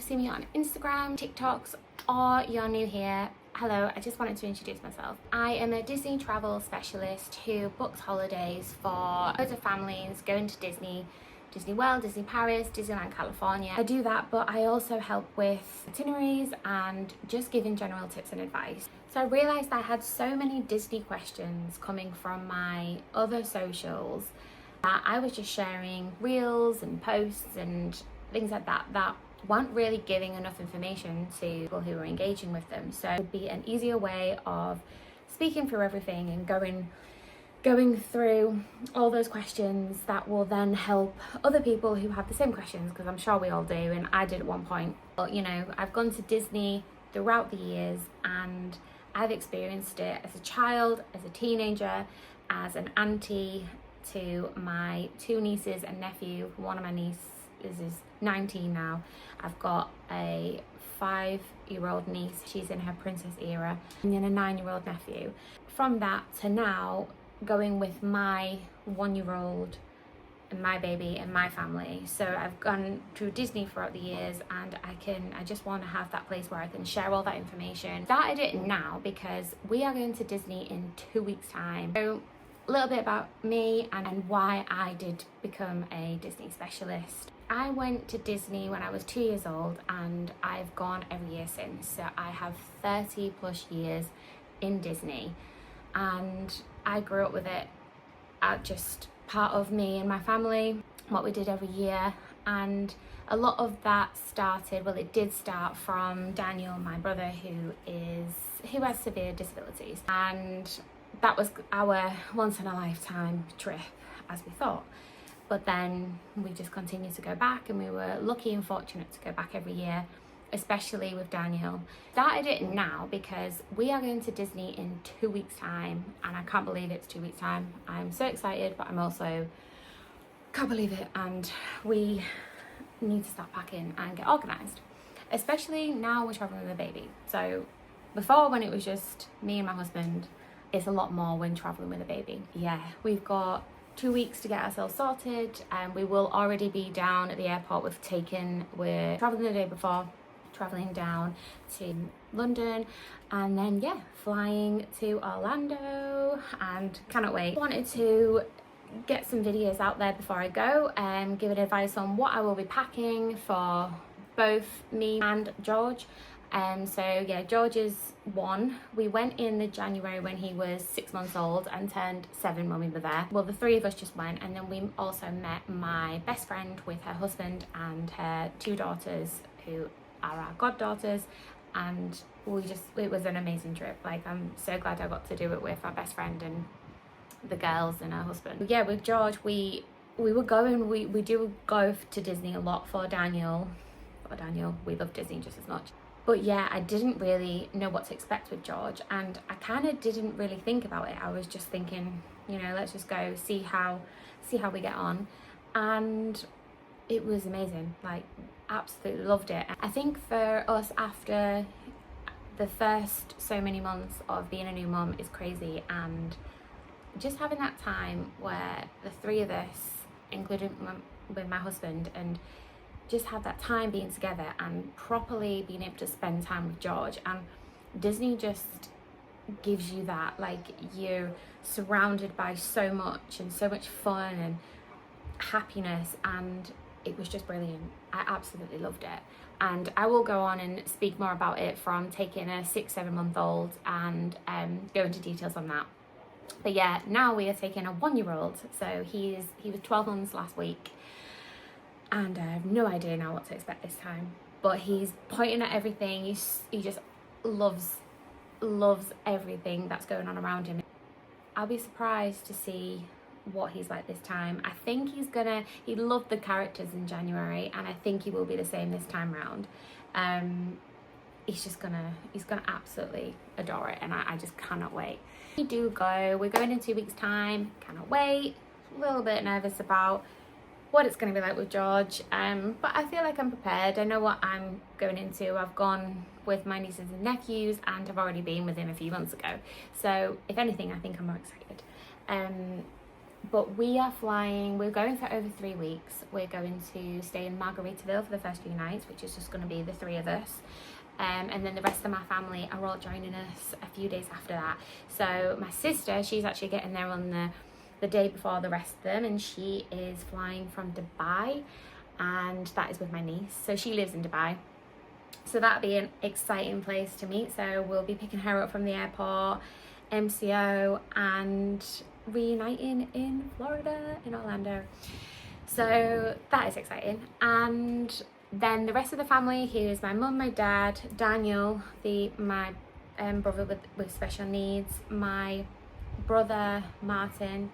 seen me on Instagram, TikToks, or you're new here, hello, I just wanted to introduce myself. I am a Disney travel specialist who books holidays for loads of families going to Disney World, Disney Paris, Disneyland California. I do that, but I also help with itineraries and just giving general tips and advice. So I realised I had so many Disney questions coming from my other socials that I was just sharing reels and posts and things like that weren't really giving enough information to people who were engaging with them. So it would be an easier way of speaking through everything and going through all those questions that will then help other people who have the same questions, because I'm sure we all do, and I did at one point. But you know, I've gone to Disney throughout the years and I've experienced it as a child, as a teenager, as an auntie to my two nieces and nephew. One of my nieces is 19 now. I've got a 5-year-old niece, she's in her princess era, and then a 9-year-old nephew. From that to now, going with my 1-year-old and my baby and my family. So I've gone through Disney throughout the years, and I just want to have that place where I can share all that information. Started it now because we are going to Disney in 2 weeks time. So a little bit about me and why I did become a Disney specialist. I went to Disney when I was 2 years old, and I've gone every year since. So I have 30 plus years in Disney, and I grew up with it as just part of me and my family, what we did every year. And a lot of that started, well, it did start from Daniel, my brother, who has severe disabilities, and that was our once in a lifetime trip, as we thought. But then we just continued to go back, and we were lucky and fortunate to go back every year, especially with Daniel. Started it now because we are going to Disney in 2 weeks time, and I can't believe it's 2 weeks time. I'm so excited, but I'm also can't believe it, and we need to start packing and get organized, especially now we're traveling with a baby. So before, when it was just me and my husband, it's a lot more when traveling with a baby. Yeah, we've got 2 weeks to get ourselves sorted, and we will already be down at the airport. We're traveling the day before, traveling down to London, and then yeah, flying to Orlando, and cannot wait. Wanted to get some videos out there before I go and give advice on what I will be packing for both me and George. So yeah, George is 1. We went in the January when he was 6 months old and turned 7 when we were there. Well, the 3 of us just went, and then we also met my best friend with her husband and her 2 daughters, who are our goddaughters, and it was an amazing trip. Like, I'm so glad I got to do it with our best friend and the girls and her husband. Yeah, with George, we do go to Disney a lot for Daniel. We love Disney just as much. But yeah, I didn't really know what to expect with George, and I kind of didn't really think about it. I was just thinking, you know, let's just go see how we get on. And it was amazing. Like, absolutely loved it. I think for us, after the first so many months of being a new mum is crazy, and just having that time where the 3 of us, including with my husband, and just have that time being together and properly being able to spend time with George. And Disney just gives you that, like, you're surrounded by so much and so much fun and happiness, and it was just brilliant. I absolutely loved it, and I will go on and speak more about it from taking a 6-7 month old and go into details on that. But yeah, now we are taking a 1-year-old. So he was 12 months last week, and I have no idea now what to expect this time. But he's pointing at everything. He just loves everything that's going on around him. I'll be surprised to see what he's like this time. I think he loved the characters in January, and I think he will be the same this time round. He's gonna absolutely adore it, and I just cannot wait. We're going in 2 weeks time. Cannot wait. A little bit nervous about what it's going to be like with George, but I feel like I'm prepared. I know what I'm going into. I've gone with my nieces and nephews, and I've already been with him a few months ago, so if anything, I think I'm more excited. but we are flying, we're going for over 3 weeks. We're going to stay in Margaritaville for the first few nights, which is just going to be the 3 of us. And then the rest of my family are all joining us a few days after that. So my sister, she's actually getting there on the day before the rest of them, and she is flying from Dubai, and that is with my niece. So she lives in Dubai. So that'll be an exciting place to meet. So we'll be picking her up from the airport, MCO, and reuniting in Florida, in Orlando. So that is exciting. And then the rest of the family, who is my mum, my dad, Daniel, my brother with special needs, my brother Martin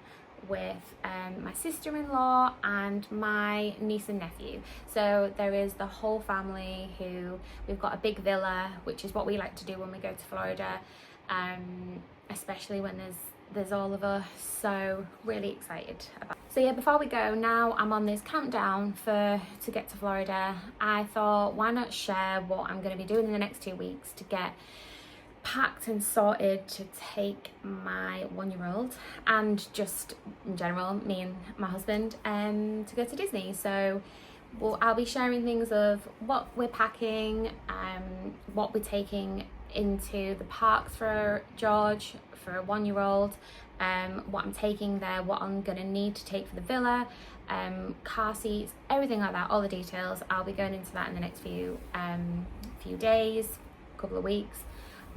with my sister-in-law, and my niece and nephew. So there is the whole family. Who we've got a big villa, which is what we like to do when we go to Florida, especially when there's all of us. So really excited about. So yeah, before we go, now I'm on this countdown to get to Florida. I thought, why not share what I'm going to be doing in the next 2 weeks to get packed and sorted to take my 1-year-old, and just in general, me and my husband, to go to Disney. So I'll be sharing things of what we're packing, what we're taking into the parks for George, for a 1-year-old, what I'm taking there, what I'm gonna need to take for the villa, car seats, everything like that, all the details. I'll be going into that in the next few days, couple of weeks,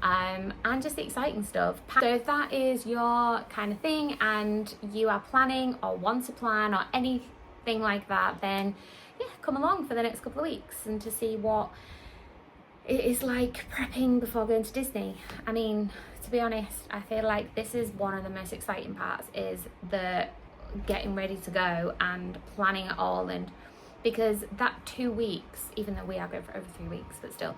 and just exciting stuff. So if that is your kind of thing, and you are planning or want to plan or anything like that, then yeah, come along for the next couple of weeks and to see what it is like prepping before going to Disney. I mean, to be honest, I feel like this is one of the most exciting parts, is the getting ready to go and planning it all. And because that 2 weeks, even though we are going for over 3 weeks, but still,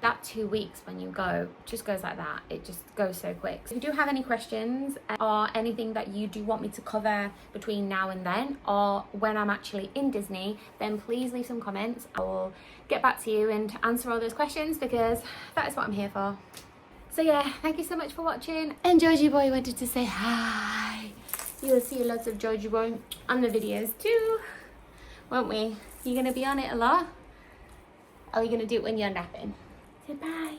that 2 weeks when you go just goes like that. It just goes so quick. So if you do have any questions or anything that you do want me to cover between now and then, or when I'm actually in Disney, then please leave some comments. I will get back to you and answer all those questions, because that is what I'm here for. So yeah, thank you so much for watching. And Georgie boy wanted to say hi. You will see lots of Georgie boy on the videos too, won't we? You're gonna be on it a lot? Or are you gonna do it when you're napping? Say bye.